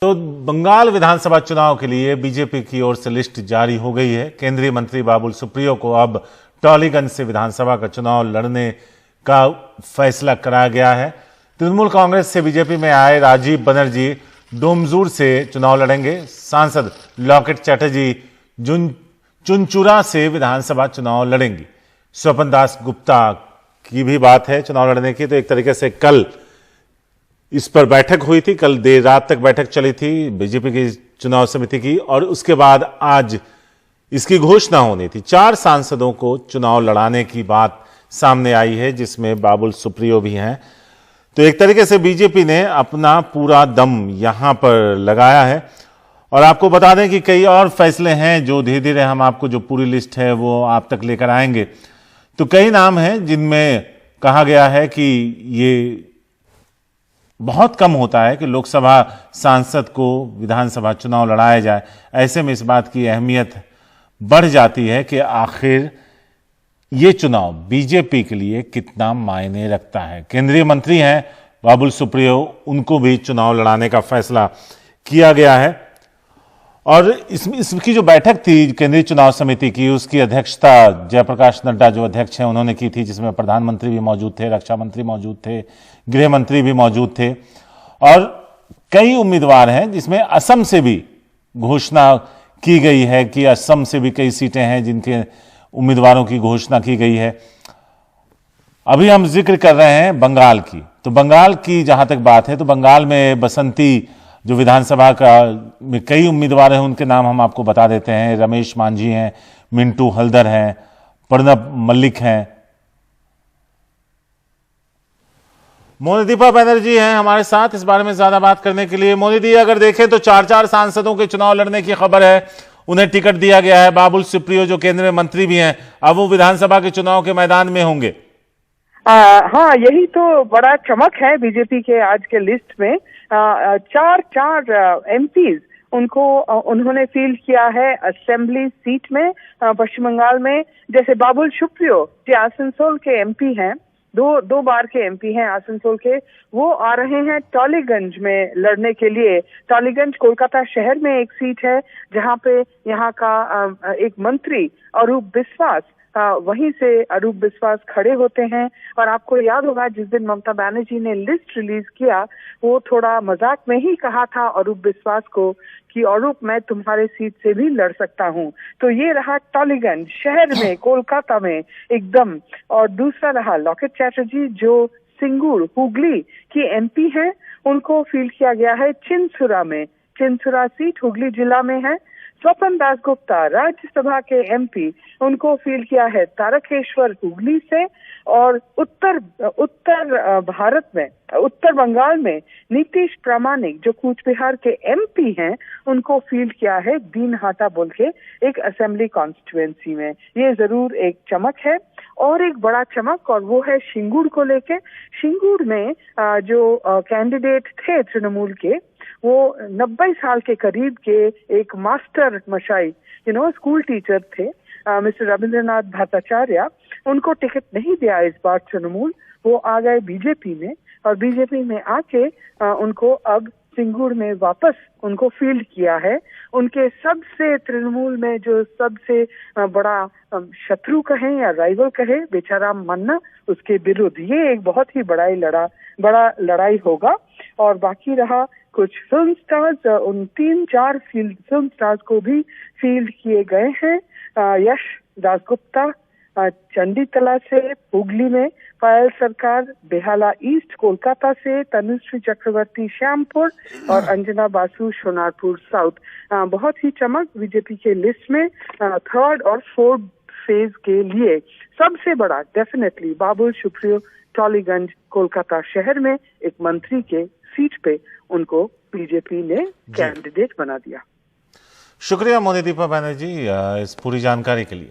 तो बंगाल विधानसभा चुनाव के लिए बीजेपी की ओर से लिस्ट जारी हो गई है। केंद्रीय मंत्री बाबुल सुप्रियो को अब टॉलीगंज से विधानसभा का चुनाव लड़ने का फैसला करा गया है। तृणमूल कांग्रेस से बीजेपी में आए राजीव बनर्जी डोमजूर से चुनाव लड़ेंगे। सांसद लॉकेट चैटर्जी चुनचुरा से विधानसभा चुनाव लड़ेंगी। स्वपन दास गुप्ता की भी बात है चुनाव लड़ने की। तो एक तरीके से कल इस पर बैठक हुई थी, कल देर रात तक बैठक चली थी बीजेपी की चुनाव समिति की, और उसके बाद आज इसकी घोषणा होनी थी। 4 सांसदों को चुनाव लड़ाने की बात सामने आई है, जिसमें बाबुल सुप्रियो भी हैं। तो एक तरीके से बीजेपी ने अपना पूरा दम यहां पर लगाया है। और आपको बता दें कि कई और फैसले हैं जो धीरे धीरे हम आपको जो पूरी लिस्ट है वो आप तक लेकर आएंगे। तो कई नाम हैं जिनमें कहा गया है कि ये बहुत कम होता है कि लोकसभा सांसद को विधानसभा चुनाव लड़ाया जाए। ऐसे में इस बात की अहमियत बढ़ जाती है कि आखिर ये चुनाव बीजेपी के लिए कितना मायने रखता है। केंद्रीय मंत्री हैं बाबुल सुप्रियो, उनको भी चुनाव लड़ाने का फैसला किया गया है। और इसकी जो बैठक थी केंद्रीय चुनाव समिति की, उसकी अध्यक्षता जयप्रकाश नड्डा जो अध्यक्ष हैं उन्होंने की थी, जिसमें प्रधानमंत्री भी मौजूद थे, रक्षा मंत्री मौजूद थे, गृह मंत्री भी मौजूद थे। और कई उम्मीदवार हैं, जिसमें असम से भी घोषणा की गई है कि असम से भी कई सीटें हैं जिनके उम्मीदवारों की घोषणा की गई है। अभी हम जिक्र कर रहे हैं बंगाल की। तो बंगाल की जहां तक बात है, तो बंगाल में बसंती जो विधानसभा का में कई उम्मीदवार हैं, उनके नाम हम आपको बता देते हैं। रमेश मांझी हैं, मिंटू हल्दर हैं, प्रणब मल्लिक हैं, मोनिदीपा बनर्जी हैं हमारे साथ इस बारे में ज्यादा बात करने के लिए। मोनिदी, अगर देखें तो 4 सांसदों के चुनाव लड़ने की खबर है, उन्हें टिकट दिया गया है। बाबुल सुप्रियो जो केंद्रीय मंत्री भी हैं, अब वो विधानसभा के चुनाव के मैदान में होंगे। हाँ, यही तो बड़ा चमक है बीजेपी के आज के लिस्ट में। 4 एमपीज उन्होंने फील्ड किया है असेंबली सीट में पश्चिम बंगाल में। जैसे बाबुल सुप्रियो जो आसनसोल के एमपी हैं, दो बार के एमपी हैं आसनसोल के, वो आ रहे हैं टॉलीगंज में लड़ने के लिए। टॉलीगंज कोलकाता शहर में एक सीट है जहां पे यहाँ का एक मंत्री अरूप बिस्वास, वहीं से अरूप बिस्वास खड़े होते हैं। और आपको याद होगा जिस दिन ममता बनर्जी ने लिस्ट रिलीज किया, वो थोड़ा मजाक में ही कहा था अरूप बिस्वास को कि अरूप मैं तुम्हारे सीट से भी लड़ सकता हूं। तो ये रहा टॉलीगंज शहर में कोलकाता में एकदम। और दूसरा रहा लॉकेट चैटर्जी जो सिंगूर हुगली की एमपी हैं, उनको फील्ड किया गया है चिनसुरा में। चिनसुरा सीट हुगली जिला में है। स्वपन दास गुप्ता राज्यसभा के एमपी, उनको फील्ड किया है तारकेश्वर हुगली से। और उत्तर भारत में, उत्तर बंगाल में नीतीश प्रामाणिक जो कूच बिहार के एमपी हैं, उनको फील्ड किया है दीनहाटा बोल के एक असेंबली कॉन्स्टिट्यूएंसी में। ये जरूर एक चमक है। और एक बड़ा चमक, और वो है शिंगूर को लेके। शिंगूर में जो कैंडिडेट थे तृणमूल के, वो 90 साल के करीब के एक मास्टर मशाई स्कूल टीचर थे, मिस्टर रविंद्रनाथ भट्टाचार्य। उनको टिकट नहीं दिया इस बार तृणमूल, वो आ गए बीजेपी में। और बीजेपी में आके उनको अब सिंगूर में वापस उनको फील्ड किया है। उनके सबसे तृणमूल में जो सबसे बड़ा शत्रु कहें या राइवल कहें, बेचाराम मन्ना, उसके विरुद्ध ये एक बहुत ही बड़ा लड़ाई होगा। और बाकी रहा कुछ फिल्म स्टार्स, उन 3-4 फिल्म स्टार्स को भी फील्ड किए गए हैं। यश दासगुप्ता चंडीतला से हुगली में, पायल सरकार बेहाला ईस्ट कोलकाता से, तनुश्री चक्रवर्ती श्यामपुर और अंजना बासु सोनारपुर साउथ। बहुत ही चमक बीजेपी के लिस्ट में 3rd और 4th फेज के लिए। सबसे बड़ा डेफिनेटली बाबुल सुप्रियो टॉलीगंज कोलकाता शहर में एक मंत्री के सीट पे उनको बीजेपी ने कैंडिडेट बना दिया। शुक्रिया मोनिदीपा बनर्जी इस पूरी जानकारी के लिए।